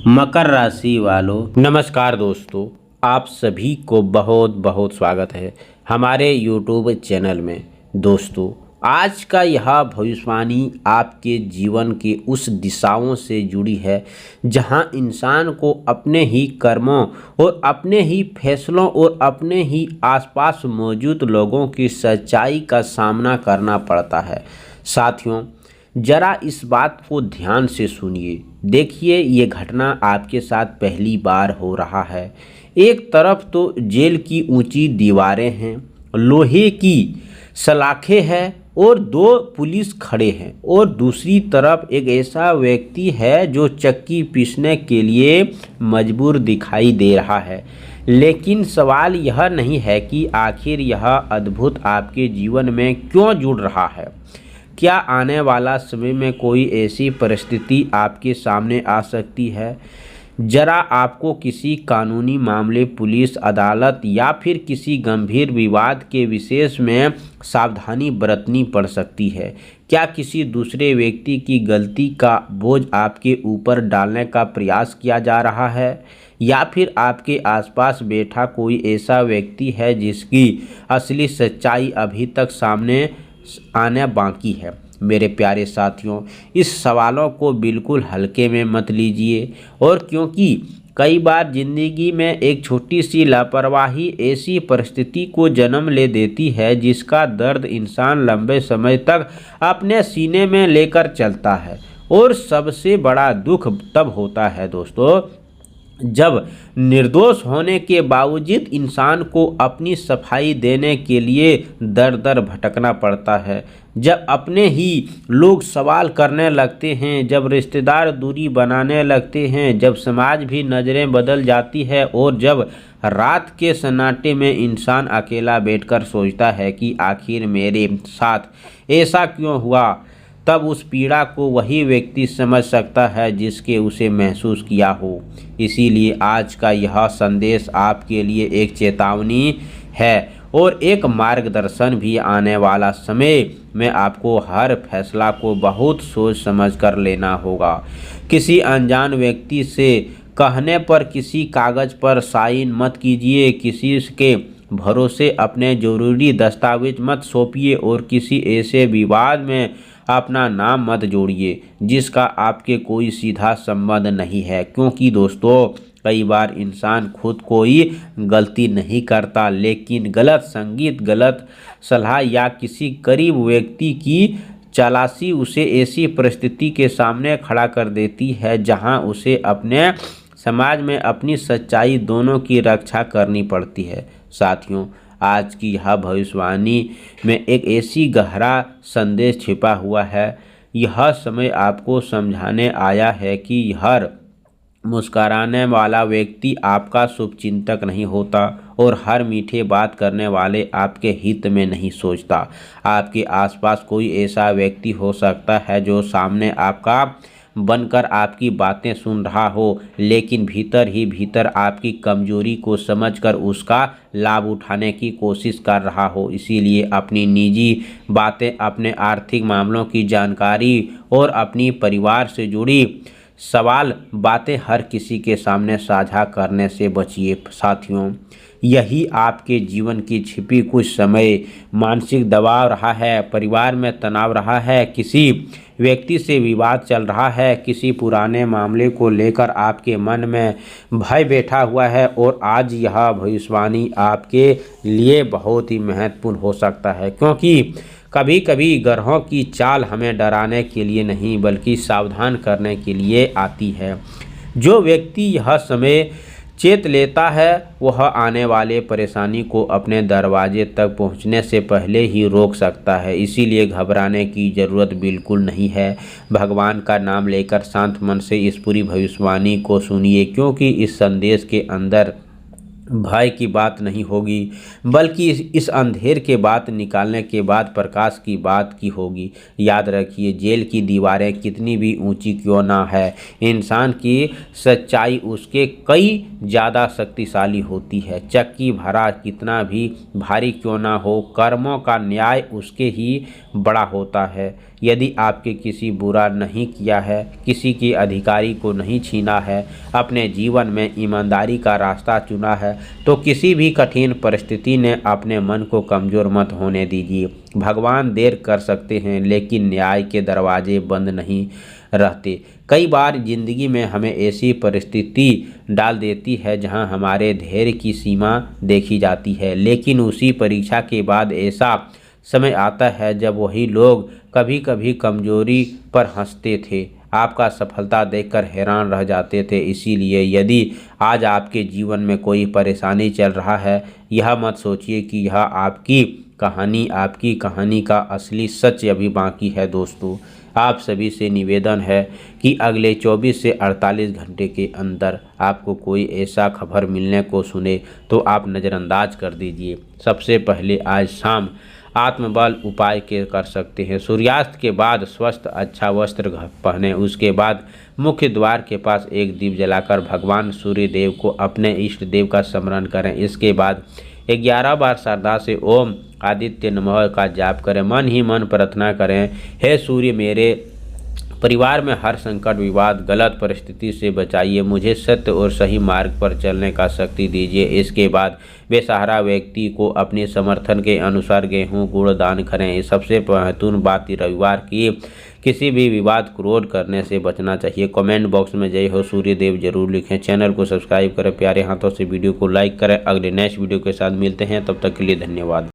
मकर राशि वालों, नमस्कार दोस्तों। आप सभी को बहुत बहुत स्वागत है हमारे यूट्यूब चैनल में। दोस्तों, आज का यह भविष्यवाणी आपके जीवन के उस दिशाओं से जुड़ी है जहां इंसान को अपने ही कर्मों और अपने ही फैसलों और अपने ही आसपास मौजूद लोगों की सच्चाई का सामना करना पड़ता है। साथियों, जरा इस बात को ध्यान से सुनिए। देखिए, ये घटना आपके साथ पहली बार हो रहा है। एक तरफ तो जेल की ऊंची दीवारें हैं, लोहे की सलाखें हैं और दो पुलिस खड़े हैं, और दूसरी तरफ एक ऐसा व्यक्ति है जो चक्की पीसने के लिए मजबूर दिखाई दे रहा है। लेकिन सवाल यह नहीं है कि आखिर यह अद्भुत आपके जीवन में क्यों जुड़ रहा है। क्या आने वाला समय में कोई ऐसी परिस्थिति आपके सामने आ सकती है जरा आपको किसी कानूनी मामले, पुलिस, अदालत या फिर किसी गंभीर विवाद के विशेष में सावधानी बरतनी पड़ सकती है। क्या किसी दूसरे व्यक्ति की गलती का बोझ आपके ऊपर डालने का प्रयास किया जा रहा है, या फिर आपके आसपास बैठा कोई ऐसा व्यक्ति है जिसकी असली सच्चाई अभी तक सामने आना बाकी है। मेरे प्यारे साथियों, इस सवालों को बिल्कुल हल्के में मत लीजिए, और क्योंकि कई बार जिंदगी में एक छोटी सी लापरवाही ऐसी परिस्थिति को जन्म ले देती है जिसका दर्द इंसान लंबे समय तक अपने सीने में लेकर चलता है। और सबसे बड़ा दुख तब होता है दोस्तों, जब निर्दोष होने के बावजूद इंसान को अपनी सफाई देने के लिए दर दर भटकना पड़ता है। जब अपने ही लोग सवाल करने लगते हैं, जब रिश्तेदार दूरी बनाने लगते हैं, जब समाज भी नज़रें बदल जाती है, और जब रात के सन्नाटे में इंसान अकेला बैठकर सोचता है कि आखिर मेरे साथ ऐसा क्यों हुआ, तब उस पीड़ा को वही व्यक्ति समझ सकता है जिसके उसे महसूस किया हो। इसीलिए आज का यह संदेश आपके लिए एक चेतावनी है और एक मार्गदर्शन भी। आने वाला समय में आपको हर फैसला को बहुत सोच समझ कर लेना होगा। किसी अनजान व्यक्ति से कहने पर किसी कागज़ पर साइन मत कीजिए, किसी के भरोसे अपने ज़रूरी दस्तावेज मत सौंपिए, और किसी ऐसे विवाद में अपना नाम मत जोड़िए जिसका आपके कोई सीधा संबंध नहीं है। क्योंकि दोस्तों, कई बार इंसान खुद कोई गलती नहीं करता, लेकिन गलत संगीत, गलत सलाह या किसी करीब व्यक्ति की चालाकी उसे ऐसी परिस्थिति के सामने खड़ा कर देती है जहां उसे अपने समाज में अपनी सच्चाई दोनों की रक्षा करनी पड़ती है। साथियों, आज की यह भविष्यवाणी में एक ऐसी गहरा संदेश छिपा हुआ है। यह समय आपको समझाने आया है कि हर मुस्कुराने वाला व्यक्ति आपका शुभचिंतक नहीं होता, और हर मीठे बात करने वाले आपके हित में नहीं सोचता। आपके आसपास कोई ऐसा व्यक्ति हो सकता है जो सामने आपका बनकर आपकी बातें सुन रहा हो, लेकिन भीतर ही भीतर आपकी कमजोरी को समझकर उसका लाभ उठाने की कोशिश कर रहा हो। इसीलिए अपनी निजी बातें, अपने आर्थिक मामलों की जानकारी और अपनी परिवार से जुड़ी सवाल बातें हर किसी के सामने साझा करने से बचिए। साथियों, यही आपके जीवन की छिपी कुछ समय मानसिक दबाव रहा है, परिवार में तनाव रहा है, किसी व्यक्ति से विवाद चल रहा है, किसी पुराने मामले को लेकर आपके मन में भय बैठा हुआ है, और आज यह भविष्यवाणी आपके लिए बहुत ही महत्वपूर्ण हो सकता है। क्योंकि कभी कभी ग्रहों की चाल हमें डराने के लिए नहीं बल्कि सावधान करने के लिए आती है। जो व्यक्ति यह समय चेत लेता है वह आने वाले परेशानी को अपने दरवाजे तक पहुंचने से पहले ही रोक सकता है। इसीलिए घबराने की ज़रूरत बिल्कुल नहीं है। भगवान का नाम लेकर शांत मन से इस पूरी भविष्यवाणी को सुनिए, क्योंकि इस संदेश के अंदर भय की बात नहीं होगी, बल्कि इस अंधेर के बात निकालने के बाद प्रकाश की बात की होगी। याद रखिए, जेल की दीवारें कितनी भी ऊंची क्यों ना है, इंसान की सच्चाई उसके कई ज़्यादा शक्तिशाली होती है। चक्की भरा कितना भी भारी क्यों ना हो, कर्मों का न्याय उसके ही बड़ा होता है। यदि आपके किसी बुरा नहीं किया है, किसी के अधिकारी को नहीं छीना है, अपने जीवन में ईमानदारी का रास्ता चुना है, तो किसी भी कठिन परिस्थिति ने अपने मन को कमज़ोर मत होने दीजिए। भगवान देर कर सकते हैं, लेकिन न्याय के दरवाजे बंद नहीं रहते। कई बार ज़िंदगी में हमें ऐसी परिस्थिति डाल देती है जहां हमारे धैर्य की सीमा देखी जाती है, लेकिन उसी परीक्षा के बाद ऐसा समय आता है जब वही लोग कभी कभी कमजोरी पर हंसते थे, आपका सफलता देखकर हैरान रह जाते थे। इसीलिए यदि आज आपके जीवन में कोई परेशानी चल रहा है, यह मत सोचिए कि यह आपकी कहानी का असली सच अभी बाकी है। दोस्तों, आप सभी से निवेदन है कि अगले 24 से 48 घंटे के अंदर आपको कोई ऐसा खबर मिलने को सुने तो आप नज़रअंदाज कर दीजिए। सबसे पहले आज शाम आत्मबल उपाय के कर सकते हैं। सूर्यास्त के बाद स्वस्थ अच्छा वस्त्र पहने, उसके बाद मुख्य द्वार के पास एक दीप जलाकर भगवान सूर्य देव को अपने इष्ट देव का स्मरण करें। इसके बाद 11 बार श्रद्धा से ओम आदित्य नमः का जाप करें। मन ही मन प्रार्थना करें, हे सूर्य, मेरे परिवार में हर संकट, विवाद, गलत परिस्थिति से बचाइए, मुझे सत्य और सही मार्ग पर चलने का शक्ति दीजिए। इसके बाद बेसहारा व्यक्ति को अपने समर्थन के अनुसार गेहूं गुड़ दान करें। सबसे महत्वपूर्ण बात, रविवार की किसी भी विवाद क्रोध करने से बचना चाहिए। कमेंट बॉक्स में जय हो सूर्य देव जरूर लिखें। चैनल को सब्सक्राइब करें, प्यारे हाथों से वीडियो को लाइक करें। अगले नेक्स्ट वीडियो के साथ मिलते हैं, तब तक के लिए धन्यवाद।